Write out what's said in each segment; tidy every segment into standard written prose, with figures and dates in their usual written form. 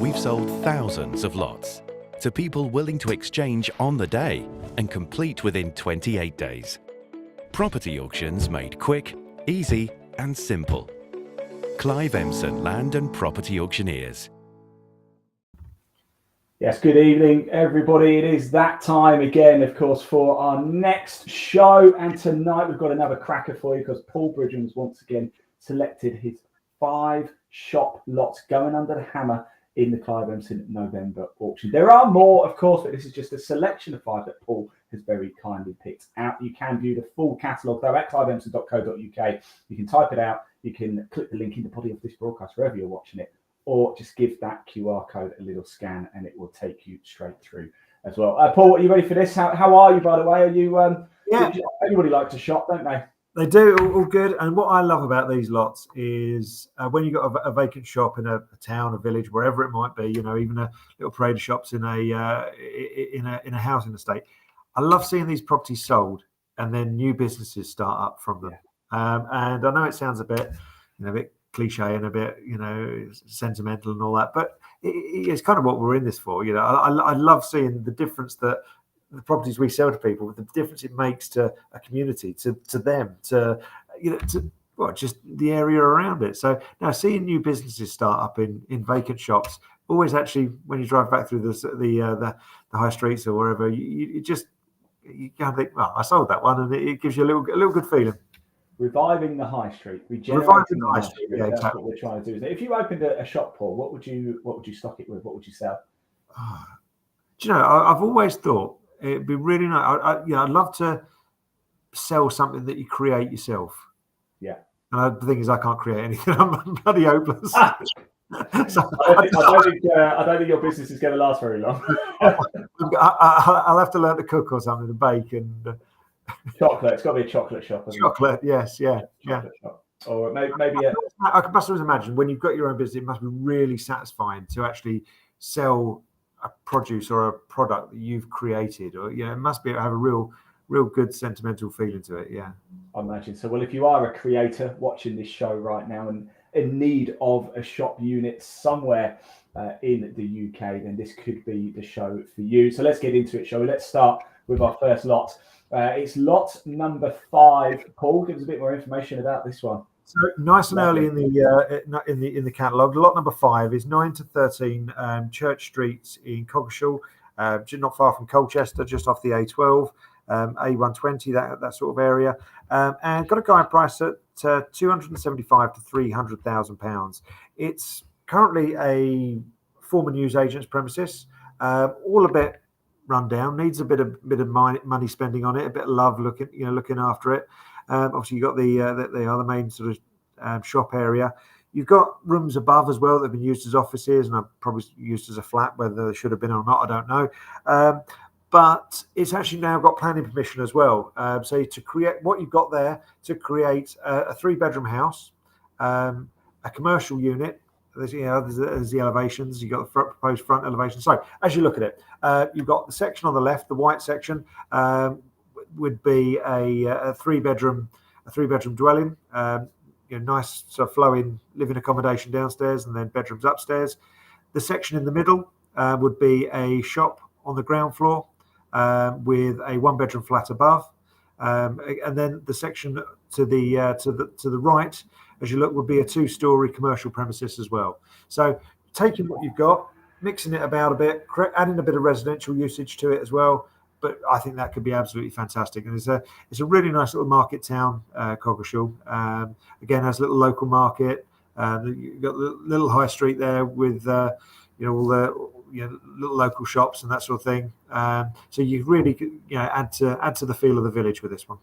we've sold thousands of lots to people willing to exchange on the day and complete within 28 days. Property auctions made quick, easy and simple. Clive Emson Land and Property Auctioneers. Yes, good evening, everybody. It is that time again, of course, for our next show. And tonight we've got another cracker for you because Paul Bridgman's once again selected his 5 shop lots going under the hammer in the Clive Emson November auction. There are more, of course, but this is just a selection of 5 that Paul has very kindly picked out. You can view the full catalogue though at cliveemson.co.uk. You can type it out. You can click the link in the body of this broadcast wherever you're watching it, or just give that QR code a little scan and it will take you straight through as well. Paul, are you ready for this? How are you, by the way? Are you? Yeah. Everybody likes to shop, don't they? They do, all good. And what I love about these lots is when you've got a vacant shop in a town, a village, wherever it might be, you know, even a little parade of shops in a housing estate. I love seeing these properties sold and then new businesses start up from them. Yeah. And I know it sounds a bit cliche and a bit, sentimental and all that, but it's kind of what we're in this for. I love seeing the difference that the properties we sell to people, the difference it makes to a community, to them, to just the area around it. So now seeing new businesses start up in vacant shops, always actually when you drive back through the high streets or wherever, you kind of think, well, I sold that one, and it gives you a little good feeling. Reviving the high street, regenerating the high street. Yeah, that's exactly what we're trying to do. If you opened a shop, Paul, what would you stock it with? What would you sell? Do you know? I've always thought it'd be really nice. I'd love to sell something that you create yourself. Yeah. And the thing is, I can't create anything. I'm bloody hopeless. So, I don't think your business is going to last very long. I'll have to learn to cook or something, to bake and. Chocolate. It's got to be a chocolate shop. Chocolate, yes, yeah. Shop. Or maybe I must always imagine when you've got your own business, it must be really satisfying to actually sell a produce or a product that you've created, or it must have a real good sentimental feeling to it. Yeah, I imagine so. Well, if you are a creator watching this show right now and in need of a shop unit somewhere in the UK, then this could be the show for you. So let's get into it, shall we? Let's start with our first lot. It's lot number 5. Paul, give us a bit more information about this one. So nice and early in the catalogue. Lot number 5 is 9 to 13 Church Street in Coggeshall, not far from Colchester, just off the A12, A120, that sort of area, and got a guide price at 275 to 300,000 pounds. It's currently a former newsagent's premises, all a bit run down, needs a bit of money spending on it, a bit of love looking after it. Obviously you've got the main sort of shop area. You've got rooms above as well that have been used as offices and are probably used as a flat, whether they should have been or not, I don't know. But it's actually now got planning permission as well. So to create what you've got there, to create a 3-bedroom house, a commercial unit. There's the elevations. You've got the proposed front elevation. So as you look at it, you've got the section on the left, the white section, would be a 3-bedroom dwelling. Nice sort of flowing living accommodation downstairs, and then bedrooms upstairs. The section in the middle would be a shop on the ground floor with a 1-bedroom flat above, and then the section to the right, as you look, would be a 2-story commercial premises as well. So taking what you've got, mixing it about a bit, adding a bit of residential usage to it as well. But I think that could be absolutely fantastic. And it's a really nice little market town, Coggeshall. Again, has a little local market. You've got the little high street there with all the little local shops and that sort of thing. So you really add to the feel of the village with this one.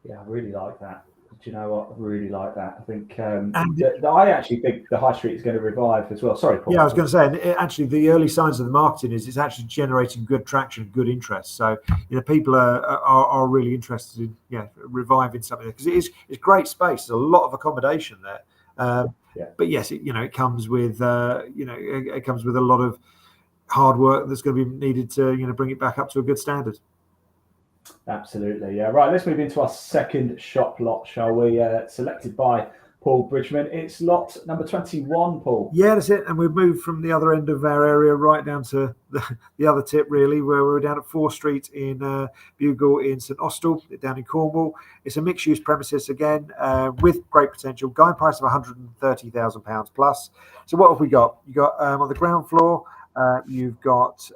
Yeah, I really like that. Do you know what? I really like that. I think I actually think the high street is going to revive as well. Sorry, Paul. Yeah, I was going to say, and actually, the early signs of the marketing is it's actually generating good traction, good interest. So people are really interested in reviving something because it's great space. There's a lot of accommodation there. But yes, it comes with it comes with a lot of hard work that's going to be needed to bring it back up to a good standard. Absolutely, yeah. Right, let's move into our second shop lot, shall we? Selected by Paul Bridgman. It's lot number 21, Paul. Yeah, that's it. And we've moved from the other end of our area right down to the other tip, really, where we're down at 4th Street in Bugle in St Austell, down in Cornwall. It's a mixed-use premises again, with great potential. Guide price of £130,000 plus. So what have we got? You got on the ground floor, you've got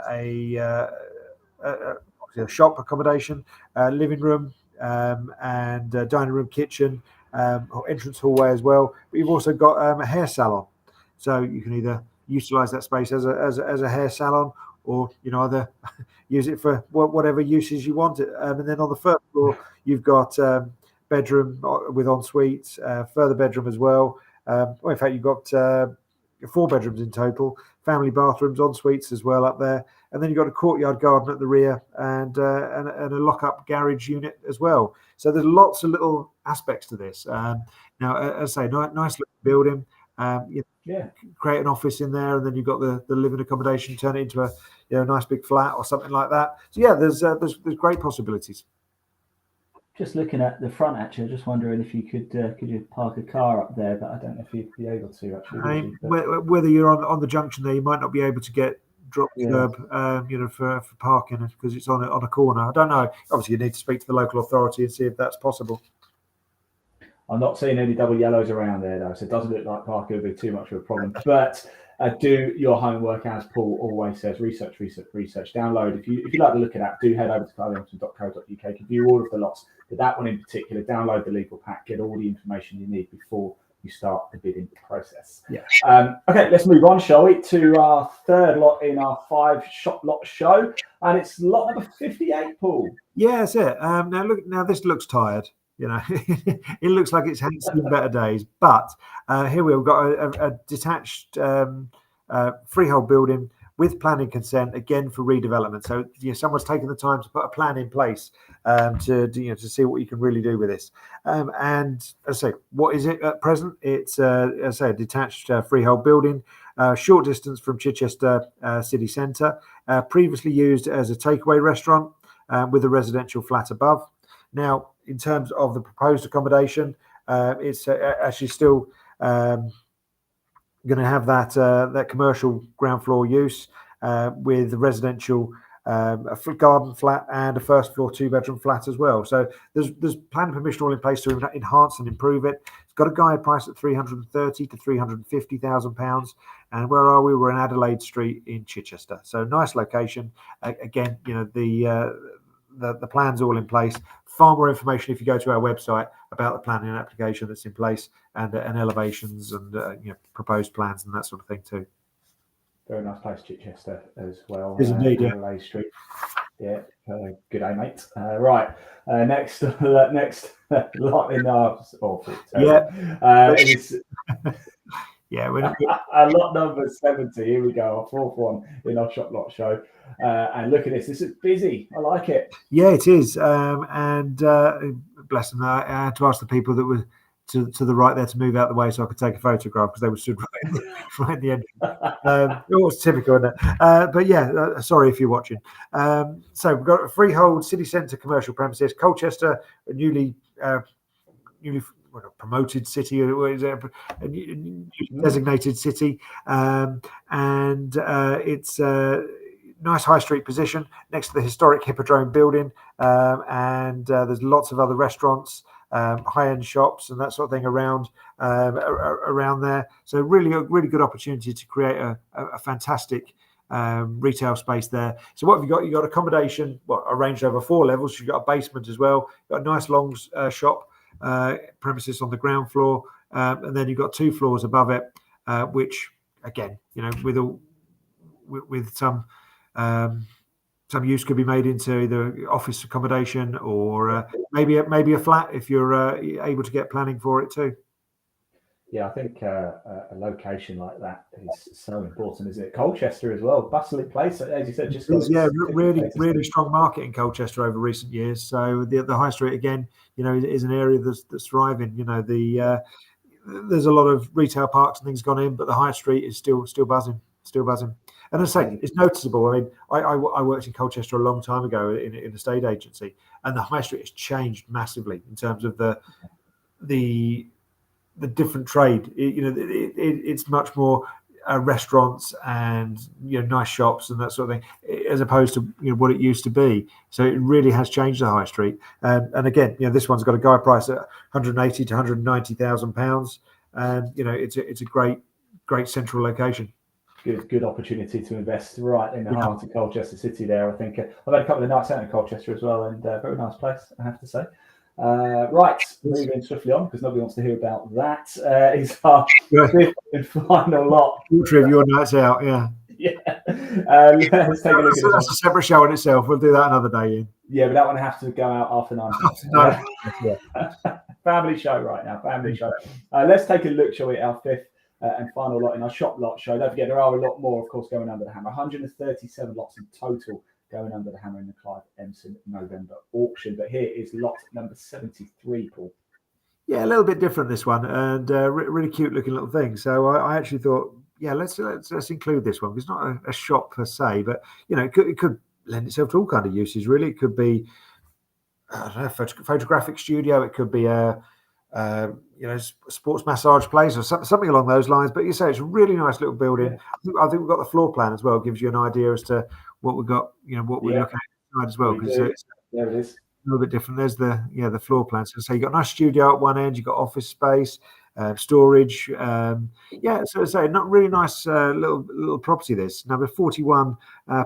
a shop accommodation, living room, and dining room, kitchen. Entrance hallway as well, but you've also got a hair salon, so you can either utilize that space as a hair salon, or either use it for whatever uses you want it. And then on the first floor you've got bedroom with ensuite, further bedroom as well. In fact, you've got 4 bedrooms in total, family bathrooms, ensuites as well up there, and then you've got a courtyard garden at the rear, and a lock-up garage unit as well. So there's lots of little aspects to this. Now, as I say, nice little building. Create an office in there, and then you've got the living accommodation, turn it into a nice big flat or something like that. So yeah, there's great possibilities. Just looking at the front, actually, just wondering if you could you park a car up there, but I don't know if you'd be able to actually. Whether you're on the junction there, you might not be able to get drop curb, for parking because it's on a corner. I don't know. Obviously, you need to speak to the local authority and see if that's possible. I'm not seeing any double yellows around there, though, so it doesn't look like parking would be too much of a problem. But do your homework, as Paul always says. Research. Download. If you like to look at that, do head over to cliveemson.co.uk to view all of the lots. But that one in particular, download the legal pack, get all the information you need before you start the bidding process. Yeah. Okay, let's move on, shall we, to our third lot in our 5 shop lot show, and it's lot number 58, Paul. Yeah, that's it. Now this looks tired. It looks like it's had seen better days. But here we've got a detached freehold building with planning consent, again for redevelopment. So someone's taken the time to put a plan in place to see what you can really do with this. And as I say, what is it at present? It's as I say, a detached freehold building, short distance from Chichester city centre, previously used as a takeaway restaurant with a residential flat above. Now, in terms of the proposed accommodation, it's actually still going to have that commercial ground floor use with the residential a garden flat and a first floor 2-bedroom flat as well. So there's planning permission all in place to enhance and improve it. It's got a guide price at £330,000 to £350,000. And where are we? We're in Adelaide Street in Chichester. So nice location. Again, the plan's all in place. Far more information if you go to our website about the planning application that's in place, and elevations and proposed plans and that sort of thing too. Very nice place, Chichester, as well. Is indeed, Adelaide Street. Yeah, good day, mate. Right, next lot in our lot number 70. Here we go, our 4th one in our shop lot show. And look at this. This is busy. I like it. Yeah, it is. And bless them. I had to ask the people that were to the right there to move out the way so I could take a photograph because they were stood right at the end. It was typical, isn't it? But yeah, sorry if you're watching. So we've got a freehold city centre commercial premises, Colchester, a newly promoted city, a designated city, and it's nice high street position next to the historic Hippodrome building, and there's lots of other restaurants, high-end shops and that sort of thing around there. So really good opportunity to create a fantastic retail space there. So what have you got? You've got accommodation arranged over 4 levels. You've got a basement as well. You've got a nice long shop premises on the ground floor, and then you've got 2 floors above it, which again, with some use could be made into either office accommodation or maybe a flat if you're able to get planning for it too. Yeah, I think a location like that is so important, isn't it? Colchester as well, bustling place, as you said. Really strong market in Colchester over recent years. So the high street again, is an area that's thriving. There's a lot of retail parks and things gone in, but the high street is still buzzing. And as I say, it's noticeable. I mean, I worked in Colchester a long time ago in a estate agency, and the high street has changed massively in terms of the the different trade. It's much more restaurants and nice shops and that sort of thing, as opposed to what it used to be. So it really has changed the high street. And again, this one's got a guide price at 180 to 190,000 pounds, and it's a great central location. Good opportunity to invest right in the heart of Colchester City there. I think I've had a couple of nights out in Colchester as well, and very nice place, I have to say. Right, moving swiftly on because nobody wants to hear about that. Is our fifth and final lot. Of your nights out, yeah. Yeah. Let's take a look at this. That's a separate show in itself. We'll do that another day, Ian. Yeah, but that one has to go out after 9. Family show right now. Family show. Let's take a look, shall we, at our fifth and final lot in our shop lot show. Don't forget, there are a lot more, of course, going under the hammer. 137 lots in total going under the hammer in the Clive Emson November auction. But here is lot number 73, Paul. Yeah, a little bit different, this one, and really cute looking little thing. So I actually thought, yeah, let's include this one. It's not a shop per se, but it could lend itself to all kind of uses. Really, it could be photographic studio. It could be a sports massage place or something along those lines. But you say it's a really nice little building. Yeah. I think we've got the floor plan as well. It gives you an idea as to what we've got. What we're looking at as well. Because there it is. A little bit different. There's the floor plan. So you got a nice studio at one end. You got office space. Storage, so say not really nice little property. This number 41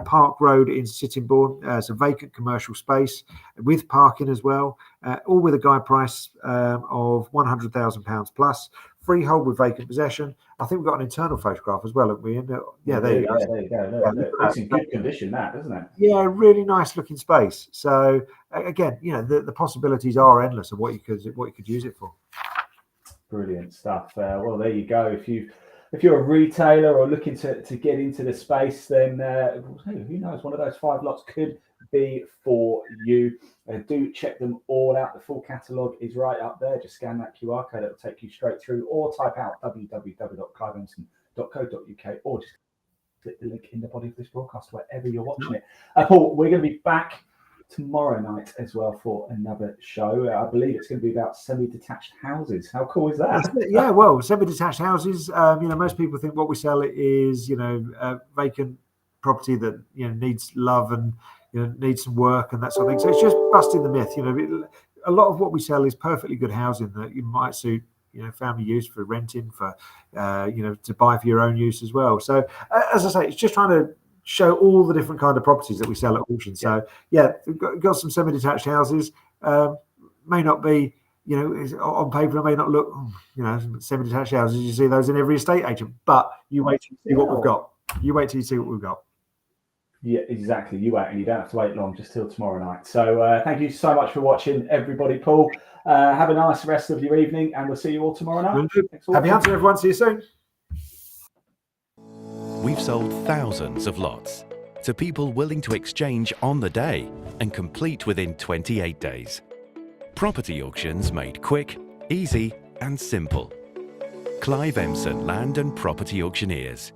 Park Road in Sittingbourne. It's a vacant commercial space with parking as well, all with a guide price of £100,000 plus. Freehold with vacant possession. I think we've got an internal photograph as well, haven't we? And, there you go. There you go. Look. It's in good condition, that, isn't it? Yeah, really nice looking space. So again, the possibilities are endless of what you could use it for. Brilliant stuff. Well, there you go. If you're a retailer or looking to get into the space, then who knows? One of those 5 lots could be for you. Do check them all out. The full catalogue is right up there. Just scan that QR code; it'll take you straight through, or type out www.cliveemson.co.uk, or just click the link in the body of this broadcast wherever you're watching it. Paul, we're going to be back tomorrow night as well for another show. I believe it's going to be about semi-detached houses. How cool is that? Yeah, well, semi-detached houses. Most people think what we sell is vacant property that needs love and needs some work and that sort of thing. So it's just busting the myth. A lot of what we sell is perfectly good housing that you might suit family use, for renting, for to buy for your own use as well. So as I say, it's just trying to show all the different kind of properties that we sell at auction. So we've got some semi-detached houses. May not be, on paper, it may not look, semi-detached houses. You see those in every estate agent, but you wait till you see what we've got. Yeah, exactly. You wait, and you don't have to wait long, just till tomorrow night. So thank you so much for watching, everybody. Paul, have a nice rest of your evening, and we'll see you all tomorrow night. Happy hunting, everyone. See you soon. We've sold thousands of lots to people willing to exchange on the day and complete within 28 days. Property auctions made quick, easy and simple. Clive Emson Land and Property Auctioneers.